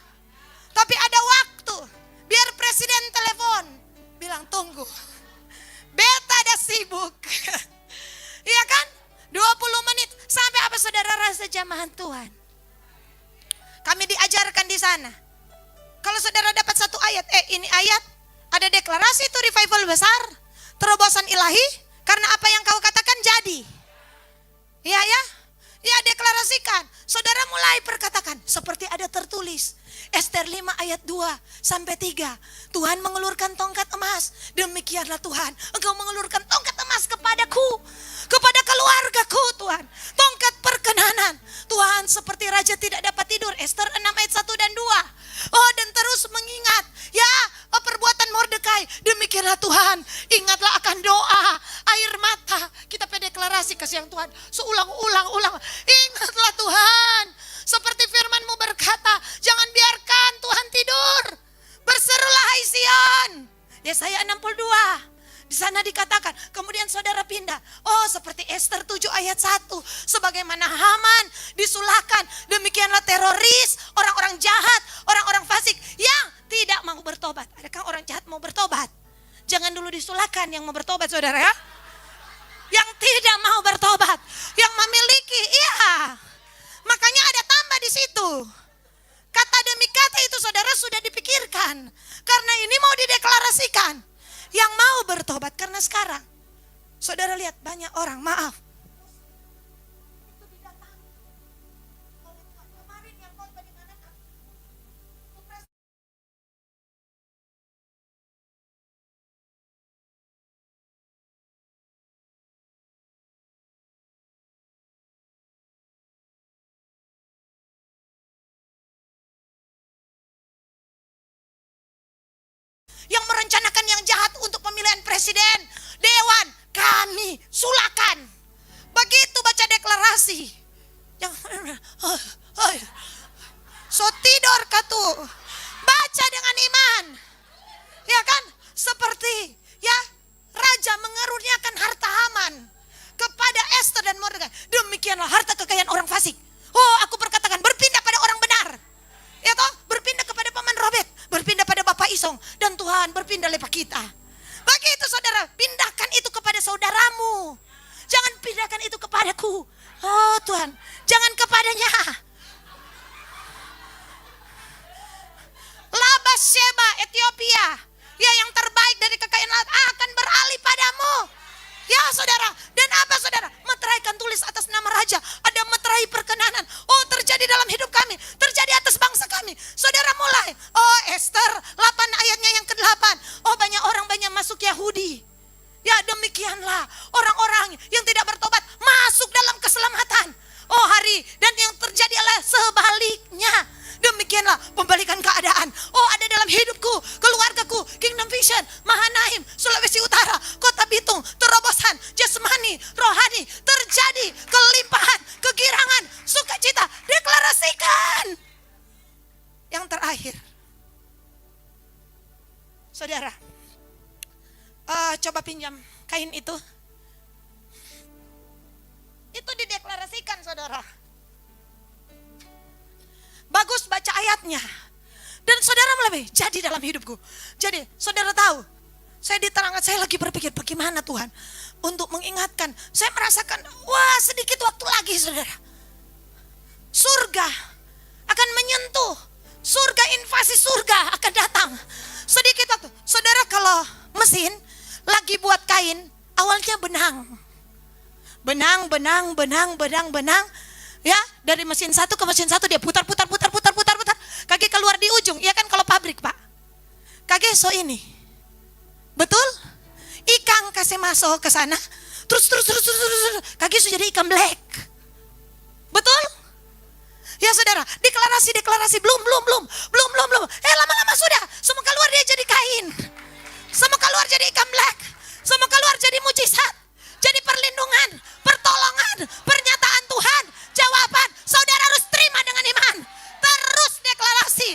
Tapi ada waktu, biar presiden telepon, bilang tunggu. Beta ada sibuk. Iya kan? 20 menit sampai apa saudara rasa jamahan Tuhan. Kami diajarkan di sana. Kalau saudara dapat 1 ayat, ini ayat ada deklarasi itu revival besar, terobosan ilahi, karena apa yang kau katakan jadi. Iya ya? Ya deklarasikan. Saudara mulai perkatakan seperti ada tertulis. Ester 5 ayat 2 sampai 3. Tuhan mengelurkan tongkat emas. Demikianlah Tuhan, Engkau mengelurkan tongkat emas kepadaku, kepada keluargaku Tuhan. Tongkat perkenanan. Tuhan seperti raja tidak dapat tidur. Ester 6 ayat 1 dan 2. Dan terus mengingat ya perbuatan Mordekai. Demikianlah Tuhan, ingatlah akan doa, air mata. Kita deklarasi kasih yang Tuhan. Seulang-ulang. Ingatlah Tuhan. Seperti firman-Mu berkata, jangan biarkan Tuhan tidur. Berserulah hai Sion. Yesaya 62. Di sana dikatakan, kemudian saudara pindah. Seperti Ester 7 ayat 1. Sebagaimana Haman disulahkan, demikianlah teroris, orang-orang jahat, orang-orang fasik yang tidak mau bertobat. Adakah orang jahat mau bertobat? Jangan dulu disulahkan yang mau bertobat saudara ya. Yang tidak mau bertobat, yang memiliki, iya. Makanya ada tambah tambah di situ. Kata demi kata itu saudara sudah dipikirkan. Karena ini mau dideklarasikan. Yang mau bertobat karena sekarang. Saudara lihat banyak orang, maaf. Yang merencanakan yang jahat untuk pemilihan presiden, dewan, kami sulakan. Begitu baca deklarasi. Yang so tidur katu. Baca dengan iman. Ya kan? Seperti ya raja mengaruniakan harta Haman kepada Esther dan Mordekai. Demikianlah harta kekayaan orang fasik. Oh, aku perkatakan berpindah pada orang benar. Ya toh, berpindah kepada paman Robert, berpindah pada Bapak Isong, dan Tuhan berpindah lepas kita. Begitu saudara, pindahkan itu kepada saudaramu. Jangan pindahkan itu kepadaku. Oh Tuhan, jangan kepadanya. Labas Sheba Ethiopia, ya yang terbaik dari kekayaan laut akan beralih padamu. Ya saudara, dan apa saudara? Meterai kan tulis atas nama raja. Ada meterai perkenanan. Oh terjadi dalam hidup kami, terjadi atas bangsa kami. Saudara mulai, oh Esther 8 ayatnya yang ke-8. Oh banyak orang banyak masuk Yahudi. Ya demikianlah orang-orang yang tidak bertobat masuk dalam keselamatan. Oh hari, dan yang terjadi adalah sebaliknya. Demikianlah pembalikan keadaan. Oh ada dalam hidupku, keluargaku, Kingdom Vision, Mahanaim, Sulawesi Utara, Kota Bitung, terobosan, jasmani, rohani, terjadi kelimpahan, kegirangan, sukacita, deklarasikan. Yang terakhir, saudara, coba pinjam kain itu. Itu dideklarasikan saudara. Bagus baca ayatnya. Dan saudara mulai jadi dalam hidupku. Jadi saudara tahu, saya diterangkan, saya lagi berpikir bagaimana Tuhan untuk mengingatkan. Saya merasakan, wah sedikit waktu lagi saudara. Surga akan menyentuh. Surga, invasi surga akan datang. Sedikit waktu. Saudara kalau mesin lagi buat kain, awalnya benang. Benang. Ya, dari mesin satu ke mesin satu dia putar. Kaki keluar di ujung, iya kan kalau pabrik Pak. Kaki so ini. Betul? Ikan kasih masuk ke sana. Terus. Kaki sudah jadi ikan black. Betul? Ya saudara, deklarasi belum. Lama-lama sudah. Semua keluar dia jadi kain. Semua keluar jadi ikan black. Semua keluar jadi mujizat. Jadi perlindungan, pertolongan, pernyataan Tuhan, jawaban. Saudara harus terima dengan iman. Terus deklarasi.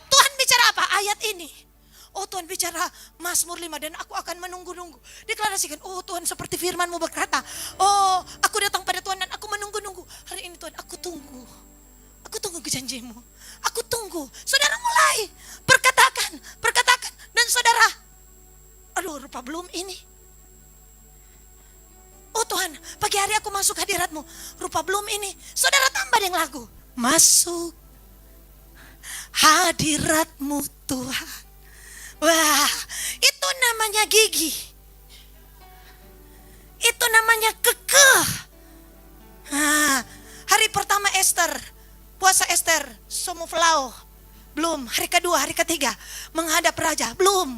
Tuhan bicara apa? Ayat ini. Oh Tuhan bicara Mazmur 5 dan aku akan menunggu-nunggu. Deklarasikan, oh Tuhan seperti firman-Mu berkata. Oh aku datang pada Tuhan dan aku menunggu-nunggu. Hari ini Tuhan aku tunggu. Aku tunggu janji-Mu. Aku tunggu. Saudara mulai. Perkatakan. Dan saudara, aduh rupa belum ini. Oh Tuhan, pagi hari aku masuk hadirat-Mu. Rupa belum ini. Saudara tambah dengan lagu. Masuk hadirat-Mu Tuhan. Wah, itu namanya gigi. Itu namanya kekeh. Hari pertama Esther, puasa Esther, Somuflau. Belum, hari kedua, hari ketiga. Menghadap raja, belum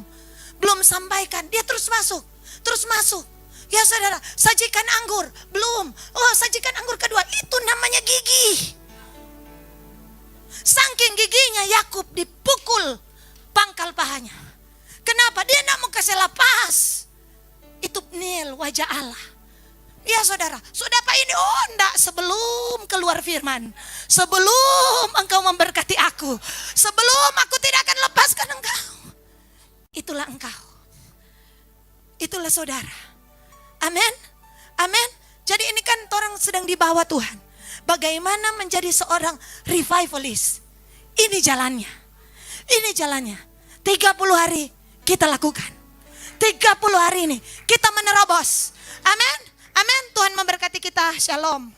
sampaikan. Dia terus masuk. Ya saudara, sajikan anggur, belum. Oh sajikan anggur kedua, itu namanya gigi. Saking giginya Yakub dipukul pangkal pahanya. Kenapa? Dia tidak mau kasih lepas. Itu nil wajah Allah. Ya saudara, sudah Pak ini, oh enggak, sebelum keluar firman. Sebelum engkau memberkati aku. Sebelum aku tidak akan lepaskan engkau. Itulah engkau. Itulah saudara. Amin. Jadi ini kan orang sedang dibawa Tuhan. Bagaimana menjadi seorang revivalist. Ini jalannya. 30 hari kita lakukan. 30 hari ini kita menerobos. Amin. Tuhan memberkati kita. Shalom.